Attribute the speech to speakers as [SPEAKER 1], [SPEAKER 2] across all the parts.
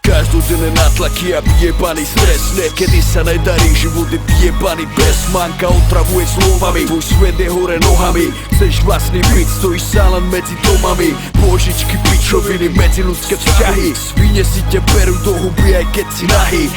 [SPEAKER 1] Každodenné nátlaky a vyjebaný stres. Niekedy sa nedarí, život je vyjebaný bez manka. Otravuje slovami, tvoj svet je hore nohami. Chceš vlastný byt, stojíš sa len medzi domami. Božičky, pičoviny, medziľudské vzťahy. Svine si ťa berú do huby, aj keď si nahý.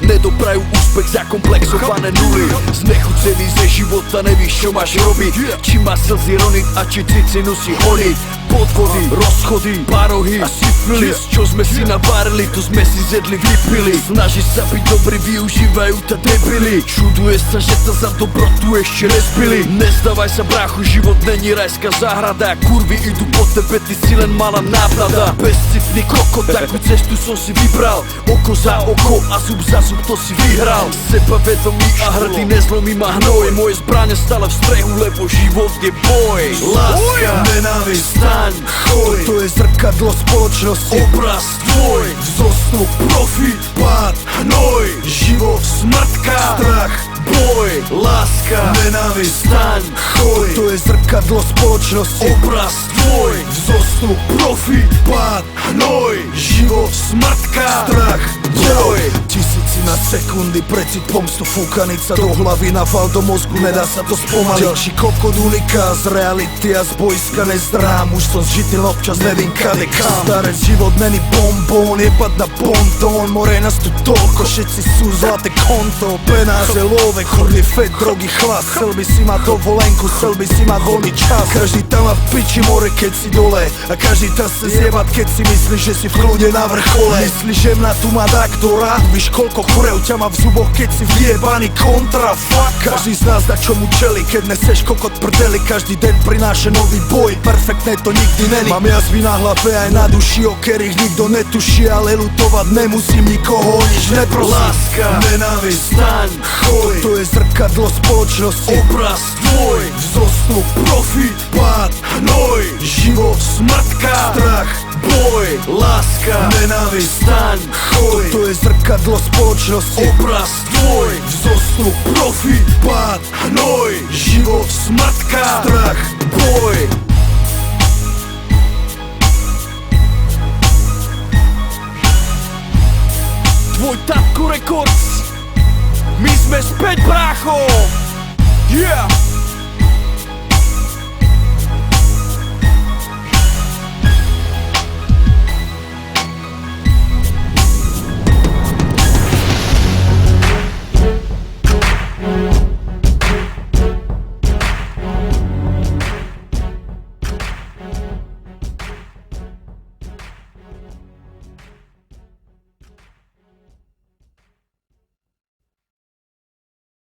[SPEAKER 1] Nedoprajú úspech, zakomplexované nuly. Znechucený ze života, nevíš čo máš robiť. Či má slzy roniť a či cicinu si honiť. Podvody, rozchody, parohy a syfilis. Čo sme si navarili, to sme si zjedli, vypili. Snaží sa byť dobrý, využívajú ta debily. Čuduje sa, že ta za dobrotu ešte nezbili. Nezdávaj sa bráchu, život není rajská záhrada. Kurvy idú po tebe, ty si len malá náplada. Bezcitný kokot, takú cestu som si vybral. Oko za oko a zub za zub, to si vyhral. Sebavedomý a hrdý, nezlomí ma hnoj. Moje zbrane stále v strehu, lebo život je boj. Láska, nenávisť, choj, to je zrkadlo spoločnosti. Obraz tvoj, vzostup, profit, pád, hnoj. Život, smrtka, strach, boj. Láska, nenávisť, staň, choj, to je zrkadlo spoločnosti. Obraz tvoj, vzostup, profit, pád, hnoj. Život, smrtka, strach, boj. Tisíci na sekundy, precit pomstu, fúkanica do hlavy, naval do mozgu, nedá sa to spomaliť. Ďalší kokot unika z reality a z bojska nezdrám. Už som zžitil, občas nevím kade kam. Starec život není bonbón, jebať na pontón. More nás tu toľko, všetci sú zlaté konto. Penáze, love, kurly, fet, drogy, chlas. Chcel by si mať dovolenku, chcel by si mať voľný čas. Každý tam má v piči more, keď si dole. A každý tam chce zjebať, keď si myslíš, že si v kľude na vrchole. Myslíš, že mňa tu má takto rád. Víš, koľko churev ťa má v zuboch, keď si vyjebaný kontra. Fuck. Každý z nás dá čomu čeli, keď neseš kokot prdeli. Každý deň prináša nový boj, perfektné to nikdy není. Mám jazvy na hlave aj na duši, o ktorých nikto netuší, ale lutovať nemusím, nikoho nič neprosím. Láska, nenávisť, staň, choj, to je zrkadlo spoločnosti. Obraz tvoj, vzostup, profit, pád, hnoj. Život, smrtka, strach, boj. Láska, nenávisť, staň, choj, to je zrkadlo spoločnosti. Obraz tvoj, vzostup, profit, pád, hnoj. Život, smrtka, strach, boj. Tvoj Tapko Records. My sme späť, brácho. Yeah.